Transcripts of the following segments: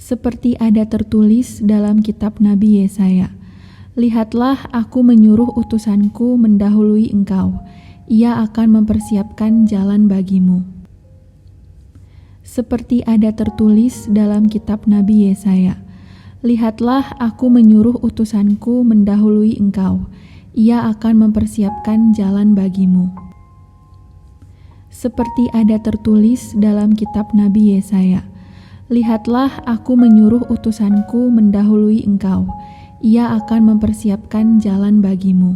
Seperti ada tertulis dalam kitab Nabi Yesaya, "Lihatlah, aku menyuruh utusanku mendahului engkau, ia akan mempersiapkan jalan bagimu." Seperti ada tertulis dalam kitab Nabi Yesaya, "Lihatlah, aku menyuruh utusanku mendahului engkau, ia akan mempersiapkan jalan bagimu." Seperti ada tertulis dalam kitab Nabi Yesaya, "Lihatlah, aku menyuruh utusanku mendahului engkau, ia akan mempersiapkan jalan bagimu."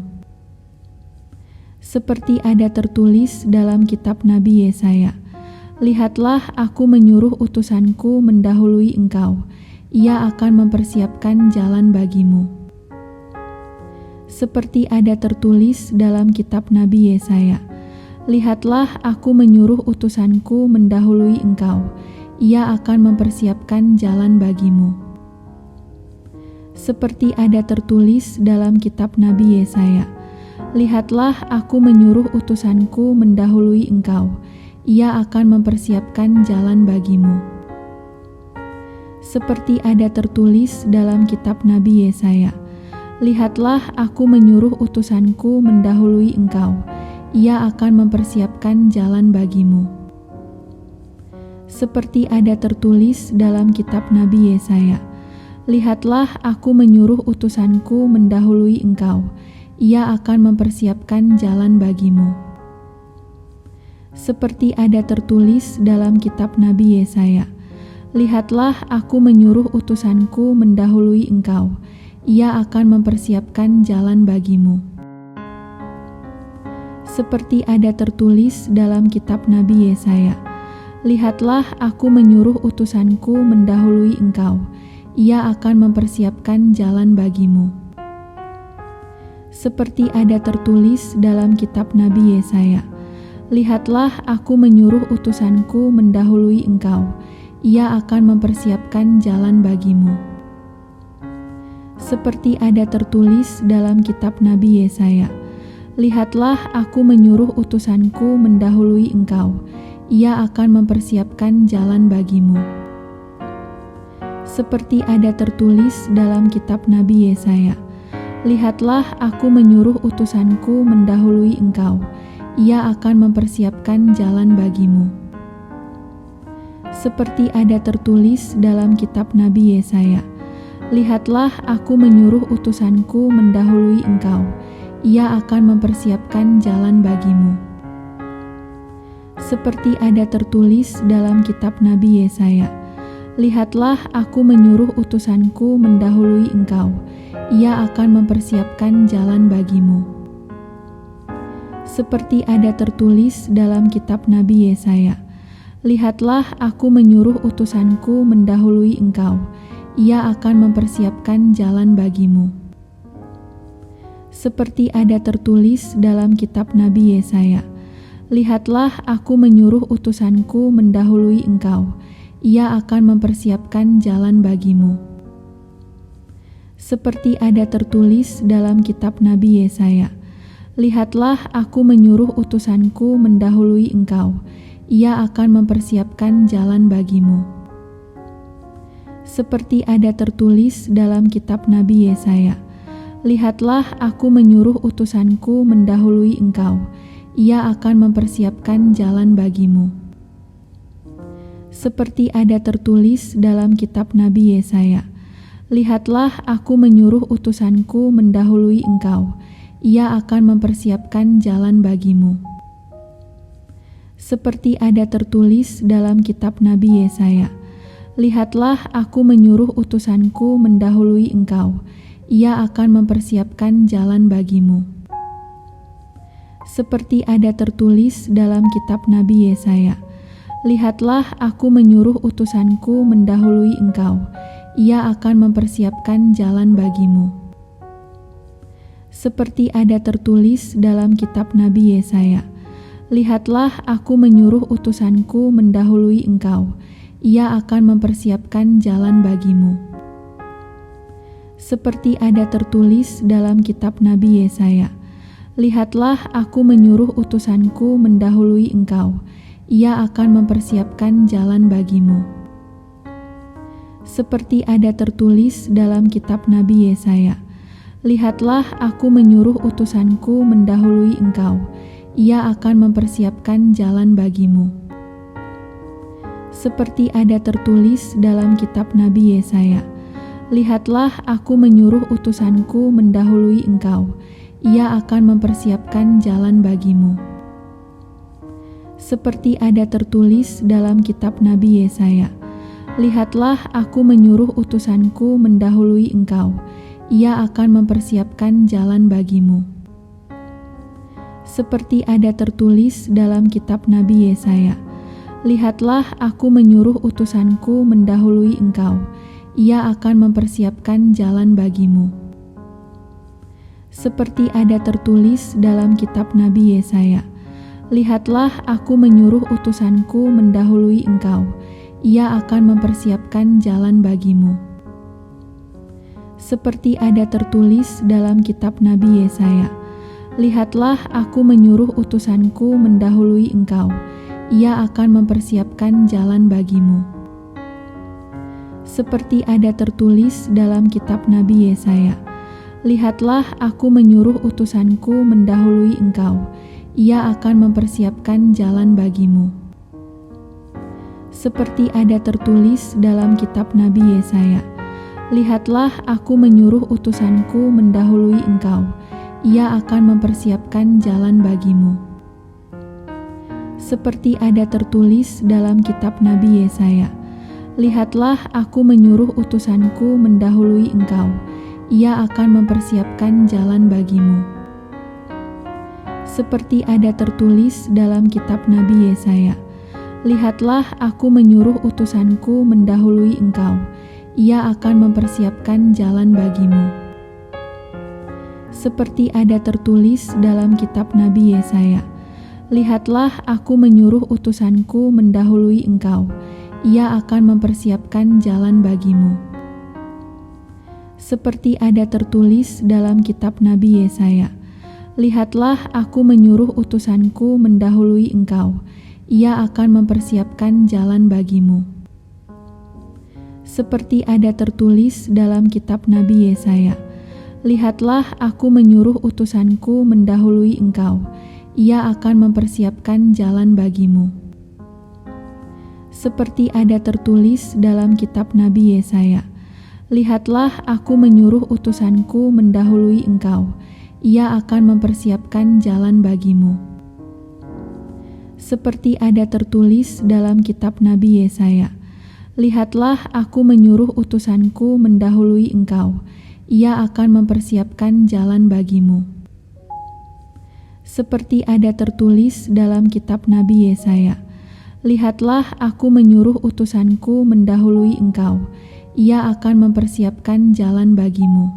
Seperti ada tertulis dalam kitab Nabi Yesaya, "Lihatlah, aku menyuruh utusanku mendahului engkau, ia akan mempersiapkan jalan bagimu." Seperti ada tertulis dalam kitab Nabi Yesaya, "Lihatlah, aku menyuruh utusanku mendahului engkau, ia akan mempersiapkan jalan bagimu." Seperti ada tertulis dalam kitab Nabi Yesaya, "Lihatlah, aku menyuruh utusanku mendahului engkau, ia akan mempersiapkan jalan bagimu." Seperti ada tertulis dalam kitab Nabi Yesaya, "Lihatlah, aku menyuruh utusanku mendahului engkau, ia akan mempersiapkan jalan bagimu." Seperti ada tertulis dalam kitab Nabi Yesaya, "Lihatlah, aku menyuruh utusanku mendahului engkau, ia akan mempersiapkan jalan bagimu." Seperti ada tertulis dalam kitab Nabi Yesaya, "Lihatlah, aku menyuruh utusanku mendahului engkau, ia akan mempersiapkan jalan bagimu." Seperti ada tertulis dalam kitab Nabi Yesaya, "Lihatlah, aku menyuruh utusanku mendahului engkau, ia akan mempersiapkan jalan bagimu." Seperti ada tertulis dalam kitab Nabi Yesaya, "Lihatlah, aku menyuruh utusanku mendahului engkau, ia akan mempersiapkan jalan bagimu." Seperti ada tertulis dalam kitab Nabi Yesaya, "Lihatlah, aku menyuruh utusanku mendahului engkau, ia akan mempersiapkan jalan bagimu." Seperti ada tertulis dalam kitab Nabi Yesaya, "Lihatlah, aku menyuruh utusanku mendahului engkau, ia akan mempersiapkan jalan bagimu." Seperti ada tertulis dalam kitab Nabi Yesaya, "Lihatlah, aku menyuruh utusanku mendahului engkau, ia akan mempersiapkan jalan bagimu." Seperti ada tertulis dalam kitab Nabi Yesaya, "Lihatlah, aku menyuruh utusanku mendahului engkau, ia akan mempersiapkan jalan bagimu." Seperti ada tertulis dalam kitab Nabi Yesaya, "Lihatlah, aku menyuruh utusanku mendahului engkau, ia akan mempersiapkan jalan bagimu." Seperti ada tertulis dalam kitab Nabi Yesaya, "Lihatlah, aku menyuruh utusanku mendahului engkau, ia akan mempersiapkan jalan bagimu." Seperti ada tertulis dalam kitab Nabi Yesaya, "Lihatlah, aku menyuruh utusanku mendahului engkau, ia akan mempersiapkan jalan bagimu." Seperti ada tertulis dalam kitab Nabi Yesaya, "Lihatlah, aku menyuruh utusanku mendahului engkau, ia akan mempersiapkan jalan bagimu." Seperti ada tertulis dalam kitab Nabi Yesaya, "Lihatlah, aku menyuruh utusanku mendahului engkau, ia akan mempersiapkan jalan bagimu." Seperti ada tertulis dalam kitab Nabi Yesaya, "Lihatlah, aku menyuruh utusanku mendahului engkau, ia akan mempersiapkan jalan bagimu." Seperti ada tertulis dalam kitab Nabi Yesaya, "Lihatlah, aku menyuruh utusanku mendahului engkau, ia akan mempersiapkan jalan bagimu." Seperti ada tertulis dalam kitab Nabi Yesaya, "Lihatlah, aku menyuruh utusanku mendahului engkau, ia akan mempersiapkan jalan bagimu." Seperti ada tertulis dalam kitab Nabi Yesaya, "Lihatlah, aku menyuruh utusanku mendahului engkau, ia akan mempersiapkan jalan bagimu." Seperti ada tertulis dalam kitab Nabi Yesaya, "Lihatlah, aku menyuruh utusanku mendahului engkau. Ia akan mempersiapkan jalan bagimu." Seperti ada tertulis dalam kitab Nabi Yesaya, "Lihatlah, aku menyuruh utusanku mendahului engkau. Ia akan mempersiapkan jalan bagimu." Seperti ada tertulis dalam kitab Nabi Yesaya, "Lihatlah, aku menyuruh utusanku mendahului engkau. Ia akan mempersiapkan jalan bagimu." Seperti ada tertulis dalam kitab Nabi Yesaya, "Lihatlah, aku menyuruh utusanku mendahului engkau. Ia akan mempersiapkan jalan bagimu." Seperti ada tertulis dalam kitab Nabi Yesaya, "Lihatlah, aku menyuruh utusanku mendahului engkau. Ia akan mempersiapkan jalan bagimu." Seperti ada tertulis dalam kitab Nabi Yesaya, "Lihatlah, aku menyuruh utusanku mendahului engkau. Ia akan mempersiapkan jalan bagimu." Seperti ada tertulis dalam kitab Nabi Yesaya, "Lihatlah, aku menyuruh utusanku mendahului engkau. Ia akan mempersiapkan jalan bagimu." Seperti ada tertulis dalam kitab Nabi Yesaya, "Lihatlah, aku menyuruh utusanku mendahului engkau. Ia akan mempersiapkan jalan bagimu." Seperti ada tertulis dalam kitab Nabi Yesaya, "Lihatlah, aku menyuruh utusanku mendahului engkau. Ia akan mempersiapkan jalan bagimu." Seperti ada tertulis dalam kitab Nabi Yesaya, "Lihatlah, aku menyuruh utusanku mendahului engkau. Ia akan mempersiapkan jalan bagimu." Seperti ada tertulis dalam kitab Nabi Yesaya, "Lihatlah, aku menyuruh utusanku mendahului engkau. Ia akan mempersiapkan jalan bagimu." Seperti ada tertulis dalam kitab Nabi Yesaya, "Lihatlah, aku menyuruh utusanku mendahului engkau. Ia akan mempersiapkan jalan bagimu." Seperti ada tertulis dalam kitab Nabi Yesaya, "Lihatlah, aku menyuruh utusanku mendahului engkau. Ia akan mempersiapkan jalan bagimu." Seperti ada tertulis dalam kitab Nabi Yesaya, "Lihatlah, aku menyuruh utusanku mendahului engkau. Ia akan mempersiapkan jalan bagimu." Seperti ada tertulis dalam kitab Nabi Yesaya, "Lihatlah, aku menyuruh utusanku mendahului engkau. Ia akan mempersiapkan jalan bagimu." Seperti ada tertulis dalam kitab Nabi Yesaya, "Lihatlah, aku menyuruh utusanku mendahului engkau. Ia akan mempersiapkan jalan bagimu."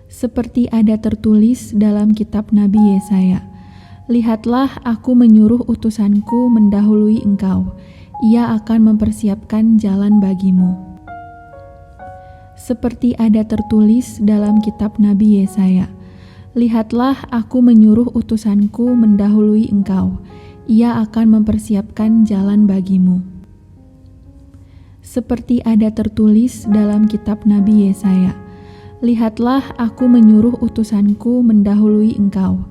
Seperti ada tertulis dalam kitab Nabi Yesaya, "Lihatlah, aku menyuruh utusanku mendahului engkau. Ia akan mempersiapkan jalan bagimu." Seperti ada tertulis dalam kitab Nabi Yesaya, "Lihatlah, aku menyuruh utusanku mendahului engkau. Ia akan mempersiapkan jalan bagimu." Seperti ada tertulis dalam kitab Nabi Yesaya, "Lihatlah, aku menyuruh utusanku mendahului engkau.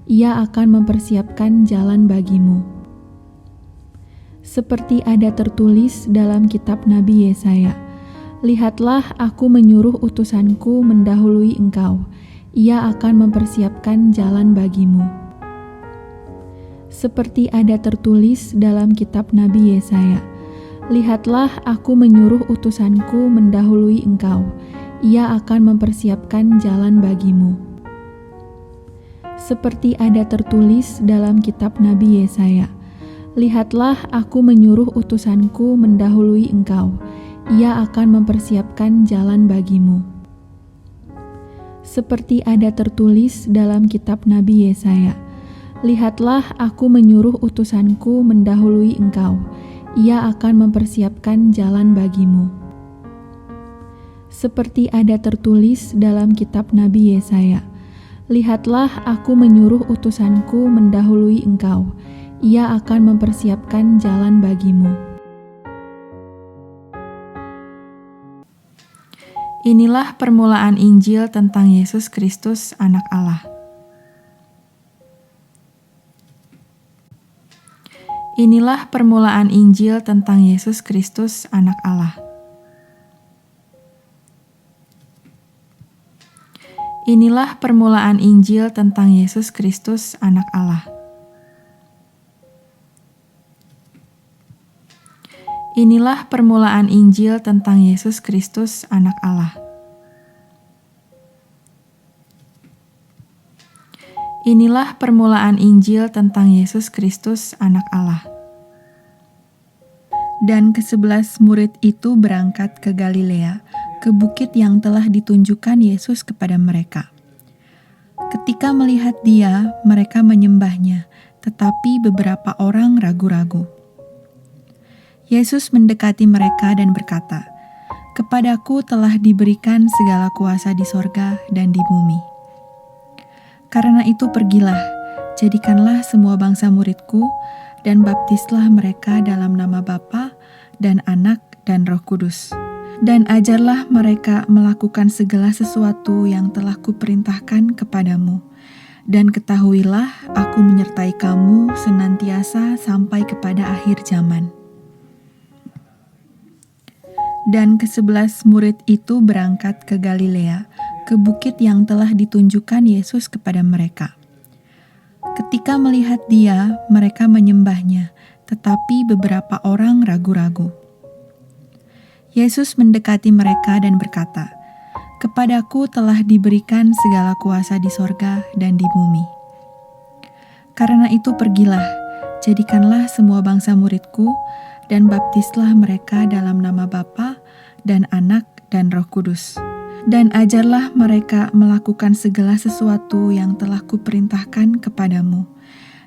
Ia akan mempersiapkan jalan bagimu." Seperti ada tertulis dalam kitab Nabi Yesaya, "Lihatlah, aku menyuruh utusanku mendahului engkau. Ia akan mempersiapkan jalan bagimu." Seperti ada tertulis dalam kitab Nabi Yesaya, "Lihatlah, aku menyuruh utusanku mendahului engkau. Ia akan mempersiapkan jalan bagimu." Seperti ada tertulis dalam kitab Nabi Yesaya, "Lihatlah, aku menyuruh utusanku mendahului engkau. Ia akan mempersiapkan jalan bagimu." Seperti ada tertulis dalam kitab Nabi Yesaya, "Lihatlah, aku menyuruh utusanku mendahului engkau. Ia akan mempersiapkan jalan bagimu." Seperti ada tertulis dalam kitab Nabi Yesaya, "Lihatlah, aku menyuruh utusanku mendahului engkau. Ia akan mempersiapkan jalan bagimu." Inilah permulaan Injil tentang Yesus Kristus, Anak Allah. Inilah permulaan Injil tentang Yesus Kristus, Anak Allah. Inilah permulaan Injil tentang Yesus Kristus, Anak Allah. Inilah permulaan Injil tentang Yesus Kristus, Anak Allah. Inilah permulaan Injil tentang Yesus Kristus, Anak Allah. Dan ke-11 murid itu berangkat ke Galilea, ke bukit yang telah ditunjukkan Yesus kepada mereka. Ketika melihat Dia, mereka menyembahnya, tetapi beberapa orang ragu-ragu. Yesus mendekati mereka dan berkata, "Kepadaku telah diberikan segala kuasa di sorga dan di bumi. Karena itu pergilah, jadikanlah semua bangsa muridku, dan baptislah mereka dalam nama Bapa dan Anak dan Roh Kudus. Dan ajarlah mereka melakukan segala sesuatu yang telah kuperintahkan kepadamu. Dan ketahuilah aku menyertai kamu senantiasa sampai kepada akhir zaman." Dan ke-11 murid itu berangkat ke Galilea, ke bukit yang telah ditunjukkan Yesus kepada mereka. Ketika melihat Dia, mereka menyembahnya, tetapi beberapa orang ragu-ragu. Yesus mendekati mereka dan berkata, "Kepadaku telah diberikan segala kuasa di sorga dan di bumi. Karena itu pergilah, jadikanlah semua bangsa muridku, dan baptislah mereka dalam nama Bapa dan Anak dan Roh Kudus. Dan ajarlah mereka melakukan segala sesuatu yang telah kuperintahkan kepadamu.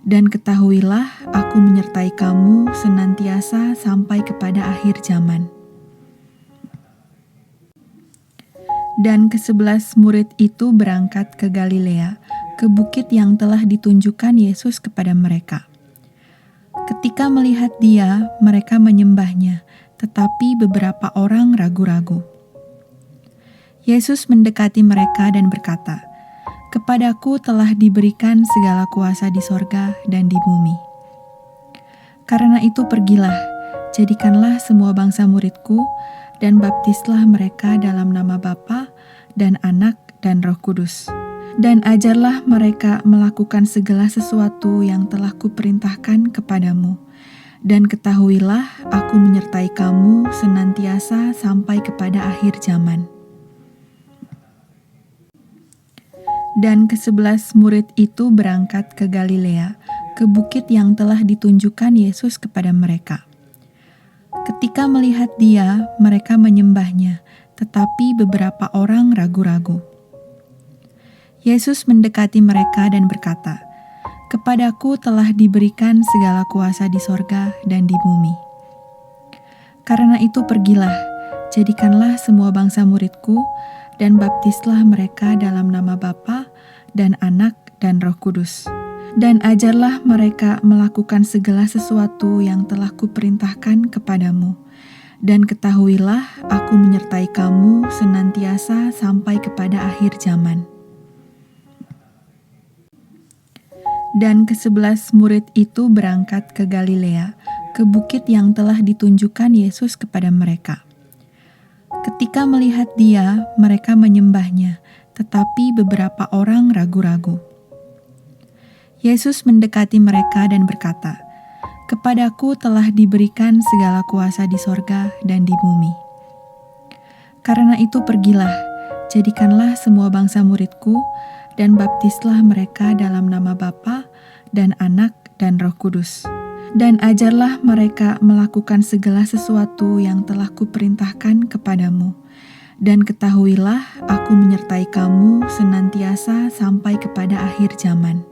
Dan ketahuilah aku menyertai kamu senantiasa sampai kepada akhir zaman." Dan ke-11 murid itu berangkat ke Galilea, ke bukit yang telah ditunjukkan Yesus kepada mereka. Ketika melihat Dia, mereka menyembahnya, tetapi beberapa orang ragu-ragu. Yesus mendekati mereka dan berkata, "Kepadaku telah diberikan segala kuasa di sorga dan di bumi. Karena itu pergilah, jadikanlah semua bangsa muridku, dan baptislah mereka dalam nama Bapa dan Anak dan Roh Kudus. Dan ajarlah mereka melakukan segala sesuatu yang telah kuperintahkan kepadamu. Dan ketahuilah aku menyertai kamu senantiasa sampai kepada akhir zaman." Dan ke-11 murid itu berangkat ke Galilea, ke bukit yang telah ditunjukkan Yesus kepada mereka. Ketika melihat Dia, mereka menyembahnya, tetapi beberapa orang ragu-ragu. Yesus mendekati mereka dan berkata, "Kepadaku telah diberikan segala kuasa di sorga dan di bumi. Karena itu pergilah, jadikanlah semua bangsa muridku, dan baptislah mereka dalam nama Bapa dan Anak dan Roh Kudus. Dan ajarlah mereka melakukan segala sesuatu yang telah kuperintahkan kepadamu. Dan ketahuilah aku menyertai kamu senantiasa sampai kepada akhir zaman." Dan ke-11 murid itu berangkat ke Galilea, ke bukit yang telah ditunjukkan Yesus kepada mereka. Ketika melihat Dia, mereka menyembahnya, tetapi beberapa orang ragu-ragu. Yesus mendekati mereka dan berkata, "Kepadaku telah diberikan segala kuasa di sorga dan di bumi. Karena itu pergilah, jadikanlah semua bangsa muridku, dan baptislah mereka dalam nama Bapa dan Anak dan Roh Kudus. Dan ajarlah mereka melakukan segala sesuatu yang telah kuperintahkan kepadamu. Dan ketahuilah aku menyertai kamu senantiasa sampai kepada akhir zaman."